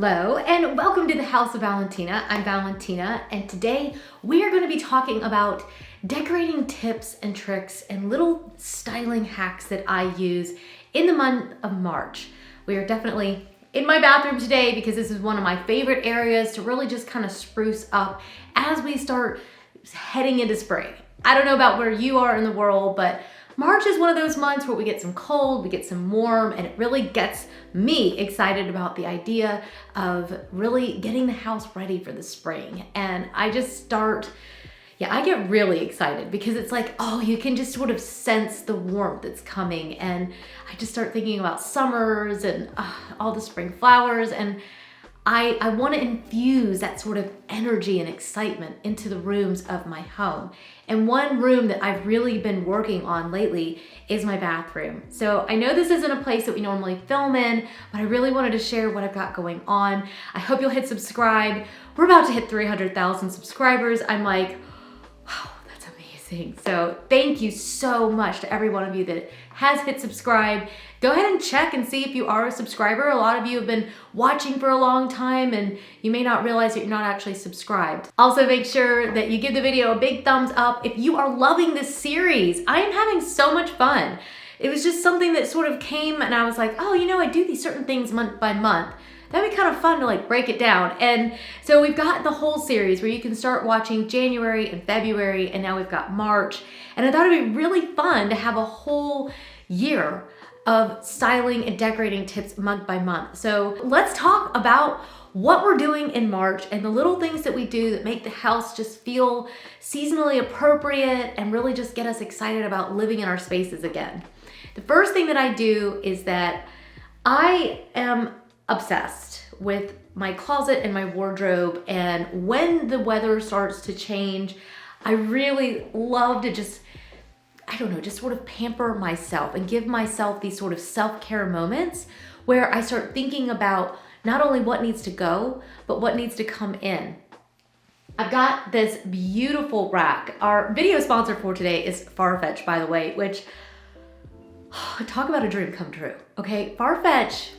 Hello and welcome to the House of Valentina. I'm Valentina and today we are going to be talking about decorating tips and tricks and little styling hacks that I use in the month of March. We are definitely in my bathroom today because this is one of my favorite areas to really just kind of spruce up as we start heading into spring. I don't know about where you are in the world, but March is one of those months where we get some cold, we get some warm, and it really gets me excited about the idea of really getting the house ready for the spring. And I get really excited because it's like, oh, you can just sort of sense the warmth that's coming. And I just start thinking about summers and all the spring flowers. And I want to infuse that sort of energy and excitement into the rooms of my home. And one room that I've really been working on lately is my bathroom. So I know this isn't a place that we normally film in, but I really wanted to share what I've got going on. I hope you'll hit subscribe. We're about to hit 300,000 subscribers. I'm like, wow, that's amazing. So thank you so much to every one of you that has hit subscribe. Go ahead and check and see if you are a subscriber. A lot of you have been watching for a long time and you may not realize that you're not actually subscribed. Also make sure that you give the video a big thumbs up if you are loving this series. I am having so much fun. It was just something that sort of came and I was like, oh, I do these certain things month by month. That'd be kind of fun to like break it down. And so we've got the whole series where you can start watching January and February, and now we've got March. And I thought it'd be really fun to have a whole year of styling and decorating tips month by month. So let's talk about what we're doing in March and the little things that we do that make the house just feel seasonally appropriate and really just get us excited about living in our spaces again. The first thing that I do is that I am obsessed with my closet and my wardrobe, and when the weather starts to change, I really love to just sort of pamper myself and give myself these sort of self-care moments where I start thinking about not only what needs to go, but what needs to come in. I've got this beautiful rack. Our video sponsor for today is FARFETCH, by the way, which, talk about a dream come true, okay? FARFETCH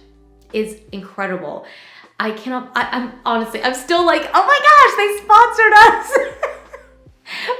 is incredible. I'm still like, oh my gosh, they sponsored us.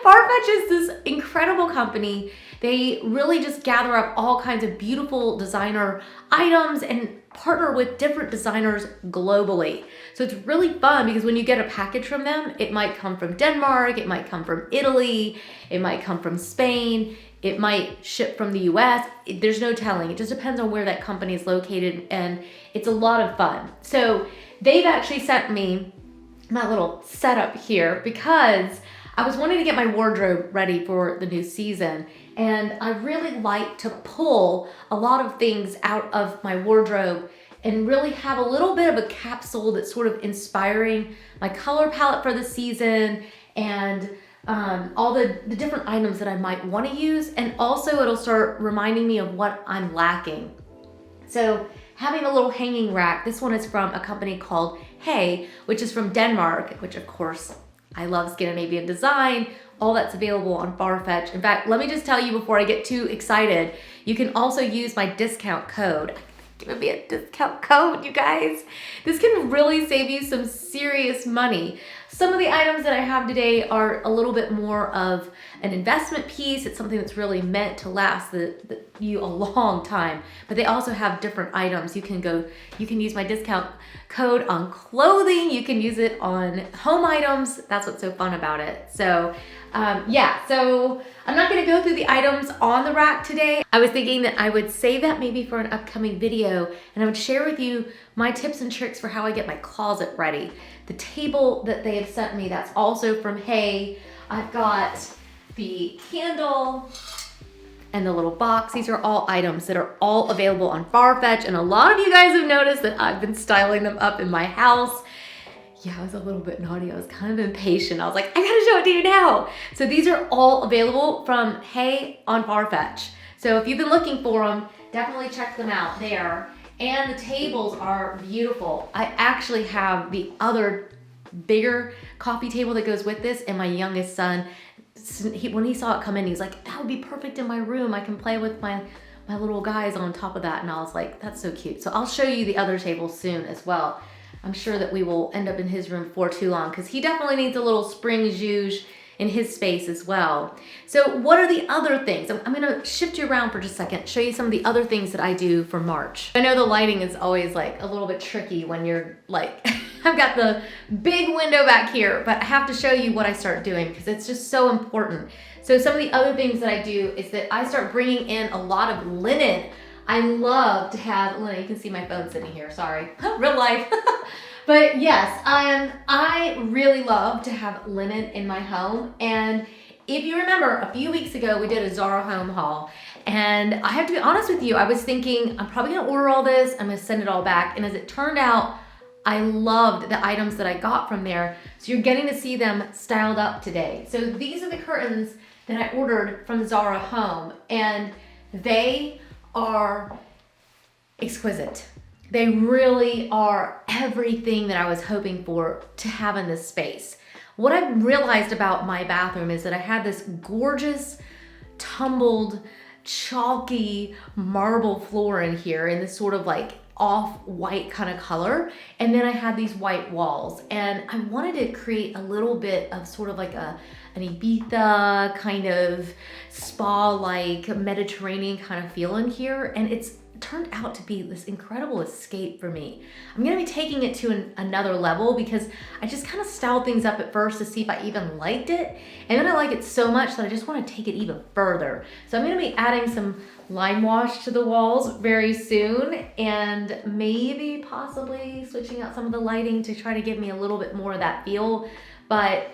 FARFETCH is this incredible company. They really just gather up all kinds of beautiful designer items and partner with different designers globally. So it's really fun because when you get a package from them, it might come from Denmark, it might come from Italy, it might come from Spain, it might ship from the US. There's no telling. It just depends on where that company is located, and it's a lot of fun. So they've actually sent me my little setup here because I was wanting to get my wardrobe ready for the new season, and I really like to pull a lot of things out of my wardrobe and really have a little bit of a capsule that's sort of inspiring my color palette for the season and all the different items that I might want to use, and also it'll start reminding me of what I'm lacking. So having a little hanging rack, this one is from a company called Hey, which is from Denmark, which of course I love Scandinavian design. All that's available on FARFETCH. In fact, let me just tell you before I get too excited, you can also use my discount code. Give me a discount code, you guys. This can really save you some serious money. Some of the items that I have today are a little bit more of an investment piece. It's something that's really meant to last you a long time, but they also have different items. You can use my discount code on clothing. You can use it on home items. That's what's so fun about it. So so I'm not gonna go through the items on the rack today. I was thinking that I would save that maybe for an upcoming video, and I would share with you my tips and tricks for how I get my closet ready. The table that they have sent me, that's also from Hey. I've got the candle and the little box. These are all items that are all available on FARFETCH, and a lot of you guys have noticed that I've been styling them up in my house. Yeah, I was a little bit naughty. I was kind of impatient. I was like, I gotta show it to you now. So these are all available from Hey on FARFETCH. So if you've been looking for them, definitely check them out there. And the tables are beautiful. I actually have the other bigger coffee table that goes with this, and my youngest son, when he saw it come in, he's like, that would be perfect in my room. I can play with my little guys on top of that. And I was like, that's so cute. So I'll show you the other tables soon as well. I'm sure that we will end up in his room for too long because he definitely needs a little spring zhuzh in his space as well. So what are the other things? I'm gonna shift you around for just a second, show you some of the other things that I do for March. I know the lighting is always like a little bit tricky when you're like, I've got the big window back here, but I have to show you what I start doing because it's just so important. So some of the other things that I do is that I start bringing in a lot of linen. I love to have linen. You can see my phone sitting here, sorry, real life. But yes, I really love to have linen in my home. And if you remember, a few weeks ago, we did a Zara home haul. And I have to be honest with you, I was thinking, I'm probably gonna order all this, I'm gonna send it all back. And as it turned out, I loved the items that I got from there. So you're getting to see them styled up today. So these are the curtains that I ordered from Zara Home. And they are exquisite. They really are everything that I was hoping for to have in this space. What I've realized about my bathroom is that I had this gorgeous, tumbled, chalky marble floor in here in this sort of like off-white kind of color. And then I had these white walls. And I wanted to create a little bit of sort of like an Ibiza kind of spa-like Mediterranean kind of feel in here. And it's turned out to be this incredible escape for me. I'm gonna be taking it to another level because I just kind of styled things up at first to see if I even liked it. And then I like it so much that I just wanna take it even further. So I'm gonna be adding some lime wash to the walls very soon and maybe possibly switching out some of the lighting to try to give me a little bit more of that feel. But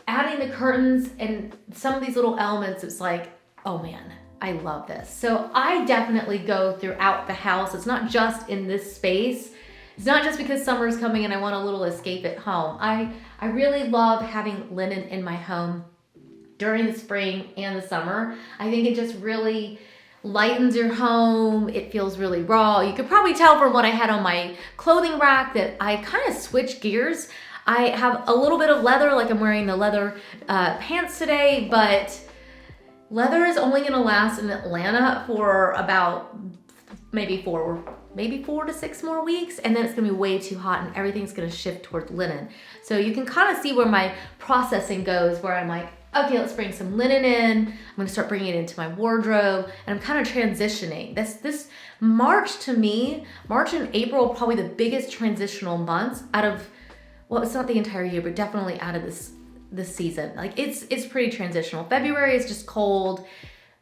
adding the curtains and some of these little elements, it's like, oh man, I love this. So I definitely go throughout the house. It's not just in this space. It's not just because summer's coming and I want a little escape at home. I really love having linen in my home during the spring and the summer. I think it just really lightens your home. It feels really raw. You could probably tell from what I had on my clothing rack that I kind of switched gears. I have a little bit of leather, like I'm wearing the leather pants today, but leather is only gonna last in Atlanta for about maybe 4 to 6 more weeks, and then it's gonna be way too hot and everything's gonna shift towards linen. So you can kind of see where my processing goes, where I'm like, okay, let's bring some linen in. I'm gonna start bringing it into my wardrobe, and I'm kind of transitioning. This March to me, March and April are probably the biggest transitional months out of, well, it's not the entire year, but definitely out of this season. Like it's pretty transitional. February is just cold,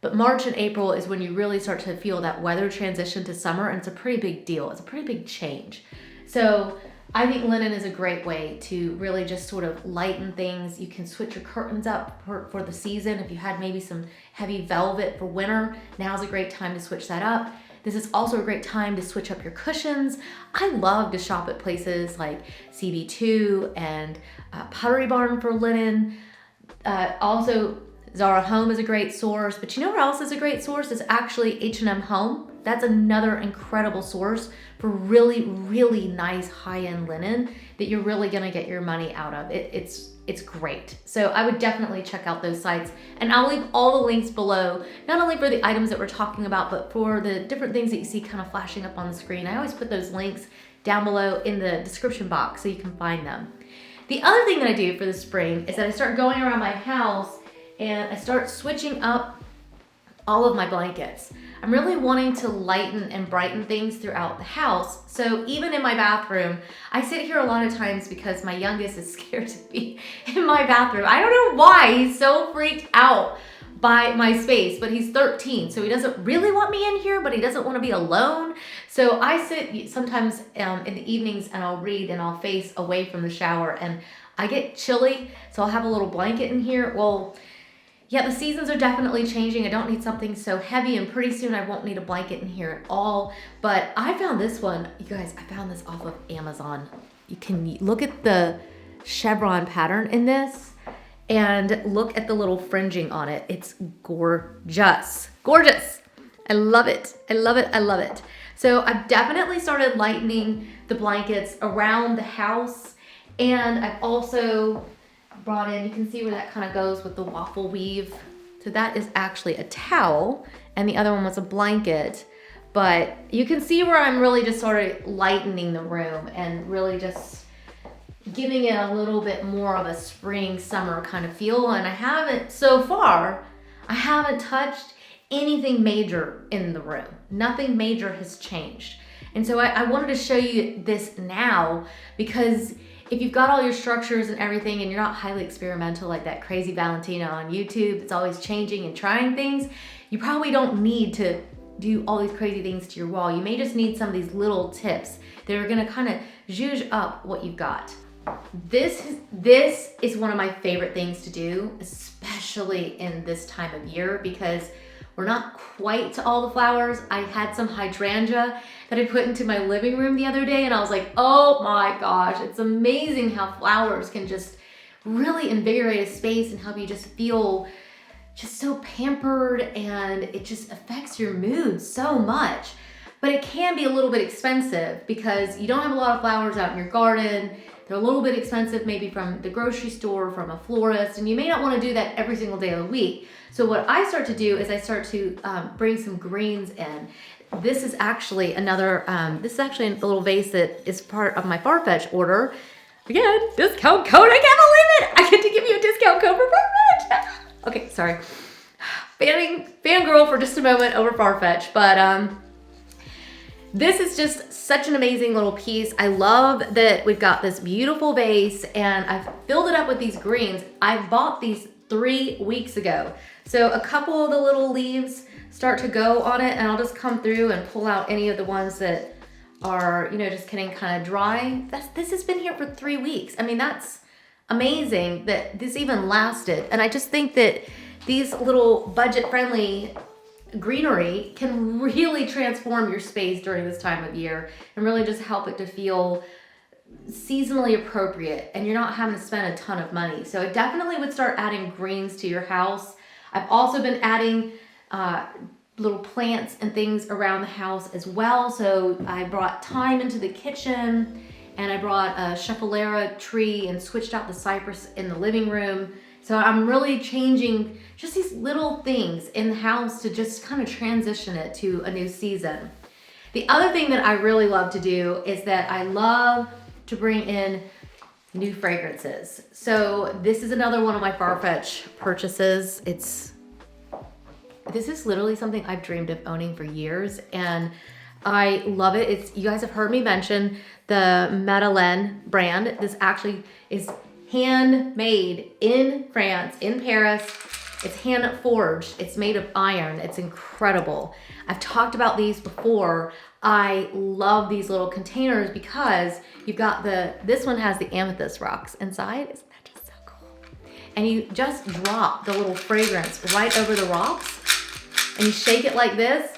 but March and April is when you really start to feel that weather transition to summer, and it's a pretty big deal. It's a pretty big change. So I think linen is a great way to really just sort of lighten things. You can switch your curtains up for the season. If you had maybe some heavy velvet for winter, now's a great time to switch that up. This is also a great time to switch up your cushions. I love to shop at places like CB2 and Pottery Barn for linen. Also, Zara Home is a great source, but you know what else is a great source? Is actually H&M Home. That's another incredible source for really, really nice high-end linen that you're really gonna get your money out of. It's great. So I would definitely check out those sites, and I'll leave all the links below, not only for the items that we're talking about, but for the different things that you see kind of flashing up on the screen. I always put those links down below in the description box so you can find them. The other thing that I do for the spring is that I start going around my house and I start switching up all of my blankets. I'm really wanting to lighten and brighten things throughout the house. So even in my bathroom, I sit here a lot of times because my youngest is scared to be in my bathroom. I don't know why he's so freaked out by my space, but he's 13, so he doesn't really want me in here, but he doesn't want to be alone. So I sit sometimes in the evenings and I'll read and I'll face away from the shower, and I get chilly, so I'll have a little blanket in here. Well, yeah, the seasons are definitely changing. I don't need something so heavy, and pretty soon I won't need a blanket in here at all. But I found this one, you guys, I found this off of Amazon. You can look at the chevron pattern in this and look at the little fringing on it. It's gorgeous, gorgeous. I love it, I love it, I love it. So I've definitely started lightening the blankets around the house, and I've also brought in, you can see where that kind of goes with the waffle weave. So that is actually a towel, and the other one was a blanket. but you can see where I'm really just sort of lightening the room and really just giving it a little bit more of a spring, summer kind of feel. And so far, I haven't touched anything major in the room. Nothing major has changed. And so I wanted to show you this now, because if you've got all your structures and everything and you're not highly experimental like that crazy Valentina on YouTube that's always changing and trying things, you probably don't need to do all these crazy things to your wall. You may just need some of these little tips that are gonna kind of zhuzh up what you've got. This is one of my favorite things to do, especially in this time of year, because we're not quite to all the flowers. I had some hydrangea that I put into my living room the other day, and I was like, oh my gosh, it's amazing how flowers can just really invigorate a space and help you just feel just so pampered, and it just affects your mood so much. But it can be a little bit expensive because you don't have a lot of flowers out in your garden. They're a little bit expensive, maybe from the grocery store, from a florist, and you may not want to do that every single day of the week. So what I start to do is I start to bring some greens in. This is actually a little vase that is part of my FARFETCH order. Again, discount code, I can't believe it! I get to give you a discount code for FARFETCH! Okay, sorry. Fangirl for just a moment over FARFETCH, but this is just such an amazing little piece. I love that we've got this beautiful vase and I've filled it up with these greens. I bought these 3 weeks ago. So a couple of the little leaves start to go on it, and I'll just come through and pull out any of the ones that are, just getting kind of dry. This has been here for 3 weeks. I mean, that's amazing that this even lasted. And I just think that these little budget-friendly greenery can really transform your space during this time of year and really just help it to feel seasonally appropriate, and you're not having to spend a ton of money. So I definitely would start adding greens to your house. I've also been adding little plants and things around the house as well. So I brought thyme into the kitchen, and I brought a chapelera tree and switched out the cypress in the living room. So I'm really changing just these little things in the house to just kind of transition it to a new season. The other thing that I really love to do is that I love to bring in new fragrances. So this is another one of my FARFETCH purchases. This is literally something I've dreamed of owning for years, and I love it. You guys have heard me mention the Madeleine brand. This actually is handmade in France, in Paris. It's hand forged. It's made of iron. It's incredible. I've talked about these before. I love these little containers because you've got this one has the amethyst rocks inside. Isn't that just so cool? And you just drop the little fragrance right over the rocks, and you shake it like this,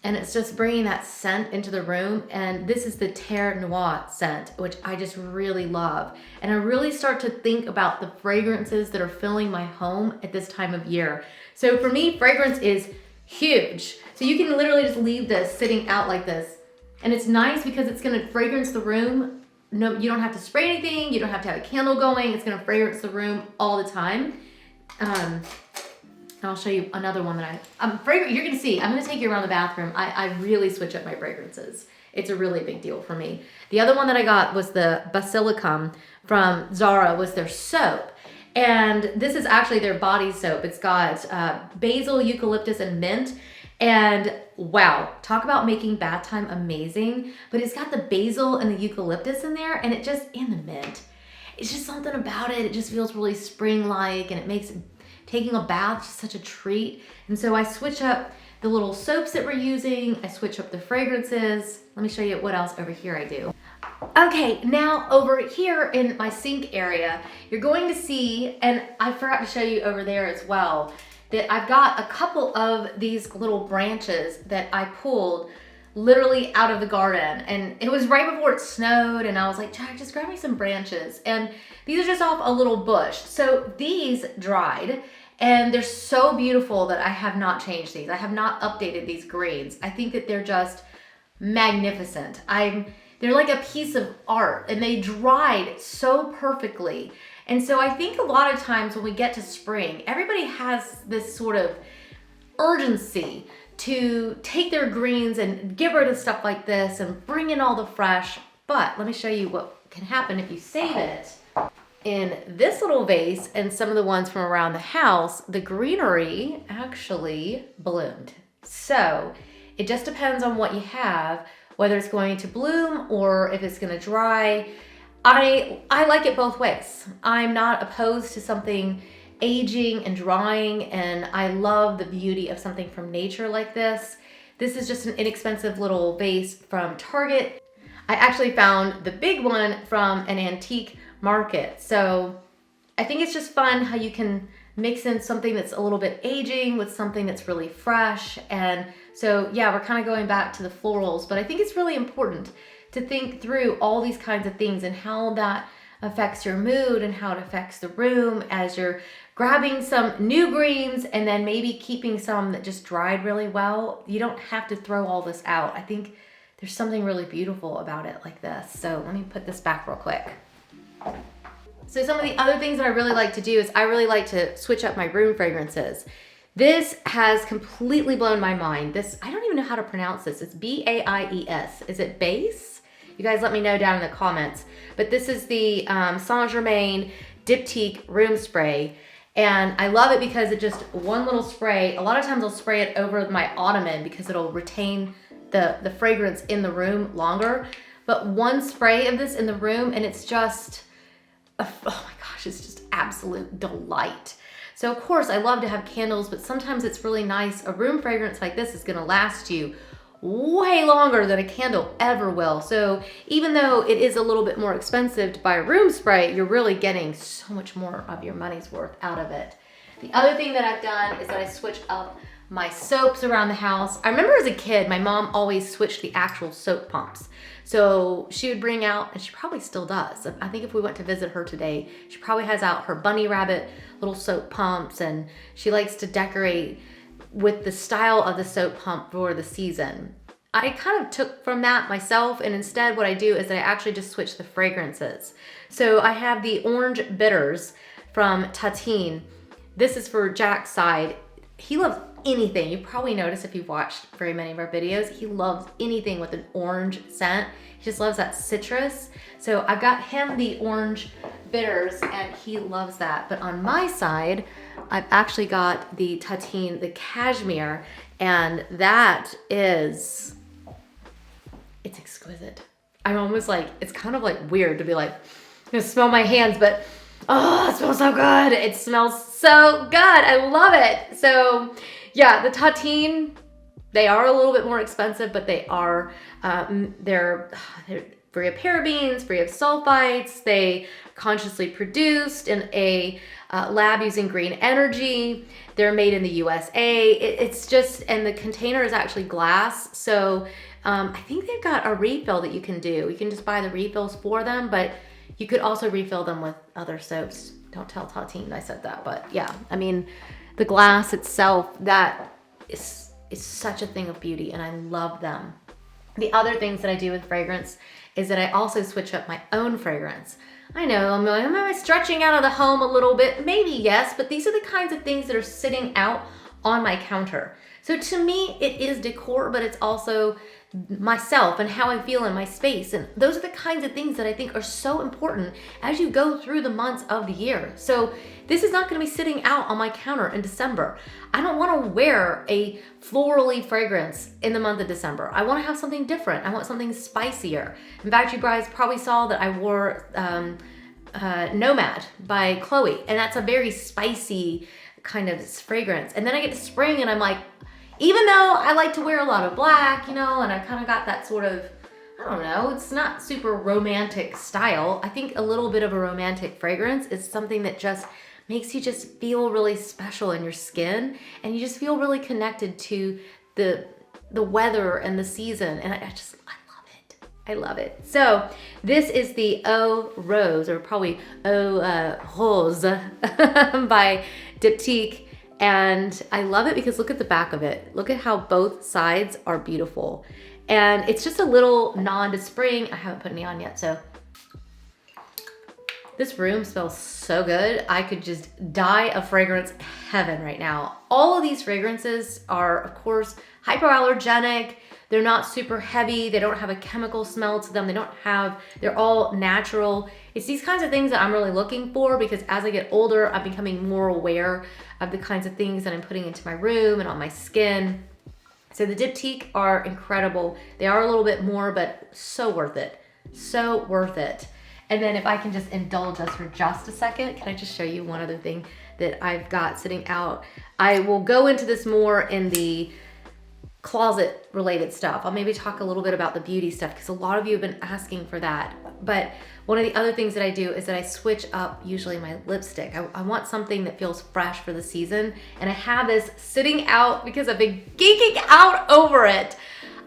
and it's just bringing that scent into the room. And this is the Terre Noire scent, which I just really love. And I really start to think about the fragrances that are filling my home at this time of year. So for me, fragrance is huge. So you can literally just leave this sitting out like this. And it's nice because it's gonna fragrance the room. No, you don't have to spray anything. You don't have to have a candle going. It's gonna fragrance the room all the time. And I'll show you another one that you're gonna see, I'm gonna take you around the bathroom. I really switch up my fragrances. It's a really big deal for me. The other one that I got was the Basilicum from Zara, was their soap. And this is actually their body soap. It's got basil, eucalyptus, and mint. And wow, talk about making bath time amazing. But it's got the basil and the eucalyptus in there, and and the mint. It's just something about it. It just feels really spring-like, and it makes taking a bath just such a treat. And so I switch up the little soaps that we're using. I switch up the fragrances. Let me show you what else over here I do. Okay, now over here in my sink area, you're going to see, and I forgot to show you over there as well, that I've got a couple of these little branches that I pulled literally out of the garden. And it was right before it snowed, and I was like, Jack, just grab me some branches. And these are just off a little bush. So these dried, and they're so beautiful that I have not changed these. I have not updated these greens. I think that they're just magnificent. They're like a piece of art, and they dried so perfectly. And so I think a lot of times when we get to spring, everybody has this sort of urgency to take their greens and get rid of stuff like this and bring in all the fresh. But let me show you what can happen if you save it. In this little vase and some of the ones from around the house, the greenery actually bloomed. So it just depends on what you have, whether it's going to bloom or if it's going to dry. I like it both ways. I'm not opposed to something aging and drying, and I love the beauty of something from nature like this. This is just an inexpensive little vase from Target. I actually found the big one from an antique market. So I think it's just fun how you can mix in something that's a little bit aging with something that's really fresh. And so yeah, we're kind of going back to the florals, but I think it's really important to think through all these kinds of things and how that affects your mood and how it affects the room as you're grabbing some new greens and then maybe keeping some that just dried really well. You don't have to throw all this out. I think there's something really beautiful about it like this. So let me put this back real quick. So some of the other things that I really like to do is I really like to switch up my room fragrances. This has completely blown my mind. This, I don't even know how to pronounce this. It's B-A-I-E-S. Is it base? You guys let me know down in the comments. But this is the Saint Germain Diptyque Room Spray. And I love it because it just one little spray. A lot of times I'll spray it over my ottoman because it'll retain the fragrance in the room longer. But one spray of this in the room and it's just, oh my gosh, it's just absolute delight. So of course I love to have candles, but sometimes it's really nice. A room fragrance like this is gonna last you way longer than a candle ever will. So even though it is a little bit more expensive to buy a room spray, you're really getting so much more of your money's worth out of it. The other thing that I've done is that I switch up my soaps around the house. I remember as a kid, my mom always switched the actual soap pumps. So she would bring out, and she probably still does. I think if we went to visit her today, she probably has out her bunny rabbit little soap pumps, and she likes to decorate with the style of the soap pump for the season. I kind of took from that myself, and instead what I do is that I actually just switch the fragrances. So I have the Orange Bitters from Tatine. This is for Jack's side. He loves anything. You probably noticed if you've watched very many of our videos, he loves anything with an orange scent. He just loves that citrus. So I've got him the Orange Bitters and he loves that. But on my side, I've actually got the Tatine, the Cashmere, and that is, it's exquisite. I'm almost like, it's kind of like weird to be like, I'm gonna smell my hands, but oh, it smells so good. It smells so good. I love it. So yeah, the Tatine, they are a little bit more expensive, but they are, they're free of parabens, free of sulfites. They consciously produced in a lab using green energy. They're made in the USA. It's just, and the container is actually glass. So I think they've got a refill that you can do. You can just buy the refills for them, but you could also refill them with other soaps. Don't tell Tatine I said that, but yeah, I mean, the glass itself, that is such a thing of beauty and I love them. The other things that I do with fragrance is that I also switch up my own fragrance. I know, am I stretching out of the home a little bit? Maybe yes, but these are the kinds of things that are sitting out on my counter. So to me, it is decor, but it's also myself and how I feel in my space. And those are the kinds of things that I think are so important as you go through the months of the year. So this is not going to be sitting out on my counter in December. I don't want to wear a florally fragrance in the month of December. I want to have something different. I want something spicier. In fact, you guys probably saw that I wore Nomad by Chloe, and that's a very spicy kind of fragrance. And then I get to spring and I'm like, even though I like to wear a lot of black, you know, and I kind of got that sort of, I don't know, it's not super romantic style. I think a little bit of a romantic fragrance is something that just makes you just feel really special in your skin and you just feel really connected to the weather and the season. And I love it. I love it. So this is the Eau Rose, or probably Eau Rose by Diptyque. And I love it because look at the back of it. Look at how both sides are beautiful. And it's just a little nod to spring. I haven't put any on yet, so. This room smells so good. I could just die of fragrance heaven right now. All of these fragrances are, of course, hypoallergenic. They're not super heavy. They don't have a chemical smell to them. They're all natural. It's these kinds of things that I'm really looking for, because as I get older, I'm becoming more aware of the kinds of things that I'm putting into my room and on my skin. So the diptyque are incredible. They are a little bit more, but so worth it. So worth it. And then if I can just indulge us for just a second, can I just show you one other thing that I've got sitting out? I will go into this more in the closet related stuff. I'll maybe talk a little bit about the beauty stuff, because a lot of you have been asking for that. But one of the other things that I do is that I switch up usually my lipstick. I want something that feels fresh for the season. And I have this sitting out because I've been geeking out over it.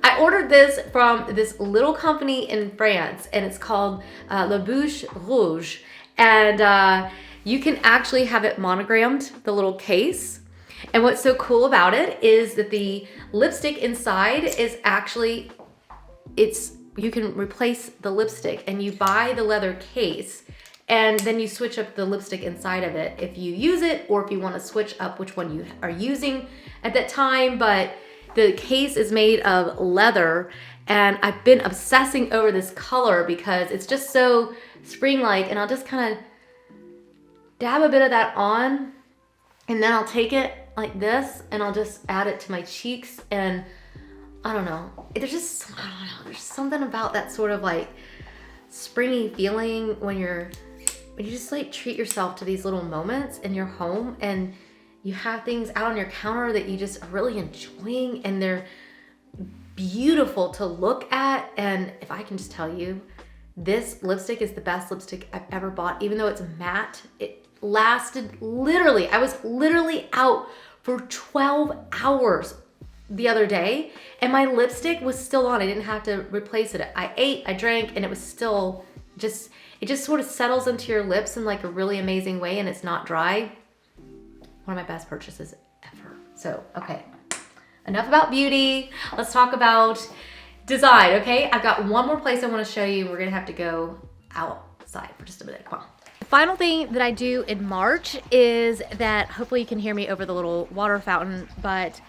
I ordered this from this little company in France, and it's called La Bouche Rouge. And you can actually have it monogrammed, the little case. And what's so cool about it is that the lipstick inside is actually, you can replace the lipstick, and you buy the leather case, and then you switch up the lipstick inside of it if you use it, or if you want to switch up which one you are using at that time. But the case is made of leather, and I've been obsessing over this color because it's just so spring-like. And I'll just kind of dab a bit of that on, and then I'll take it like this and I'll just add it to my cheeks. And I don't know, there's something about that sort of like springy feeling when you just like treat yourself to these little moments in your home, and you have things out on your counter that you just are really enjoying, and they're beautiful to look at. And if I can just tell you, this lipstick is the best lipstick I've ever bought. Even though it's matte, it lasted literally, I was literally out for 12 hours the other day, and my lipstick was still on. I didn't have to replace it. I ate, I drank, and it was still it just sort of settles into your lips in like a really amazing way, and it's not dry. One of my best purchases ever. So, okay, enough about beauty. Let's talk about design, okay? I've got one more place I want to show you. We're gonna have to go outside for just a minute. Come on. The final thing that I do in March is that, hopefully you can hear me over the little water fountain, but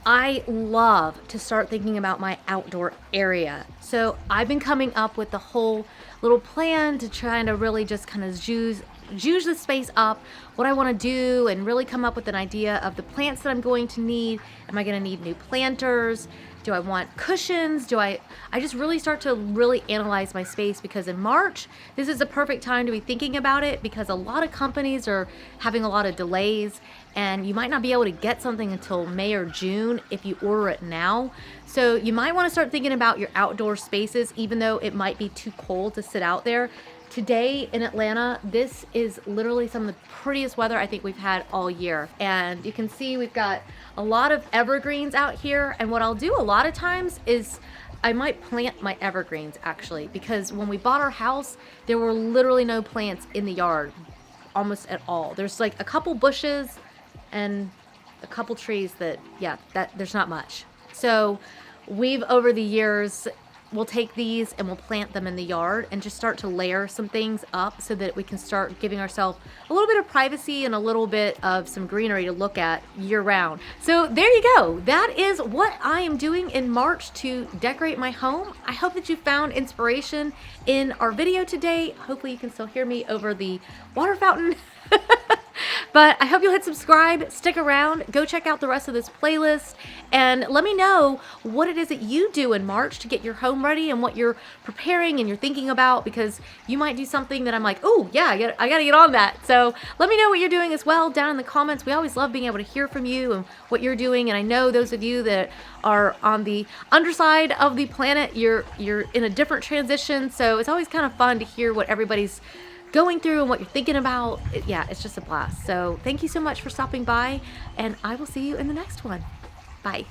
I love to start thinking about my outdoor area. So I've been coming up with the whole little plan to try to really just kind of juice the space up, what I want to do, and really come up with an idea of the plants that I'm going to need. Am I going to need new planters? Do I want cushions? I just really start to really analyze my space, because in March, this is the perfect time to be thinking about it, because a lot of companies are having a lot of delays, and you might not be able to get something until May or June if you order it now. So you might want to start thinking about your outdoor spaces, even though it might be too cold to sit out there. Today in Atlanta, this is literally some of the prettiest weather I think we've had all year. And you can see we've got a lot of evergreens out here. And what I'll do a lot of times is I might plant my evergreens, actually, because when we bought our house, there were literally no plants in the yard, almost at all. There's like a couple bushes and a couple trees that there's not much. So we've, over the years, we'll take these and we'll plant them in the yard and just start to layer some things up so that we can start giving ourselves a little bit of privacy and a little bit of some greenery to look at year round. So there you go. That is what I am doing in March to decorate my home. I hope that you found inspiration in our video today. Hopefully you can still hear me over the water fountain. But I hope you'll hit subscribe, stick around, go check out the rest of this playlist, and let me know what it is that you do in March to get your home ready and what you're preparing and you're thinking about, because you might do something that I'm like, oh yeah, I gotta get on that. So let me know what you're doing as well down in the comments. We always love being able to hear from you and what you're doing. And I know those of you that are on the underside of the planet, you're in a different transition. So it's always kind of fun to hear what everybody's going through and what you're thinking about. Yeah, it's just a blast. So thank you so much for stopping by, and I will see you in the next one. Bye.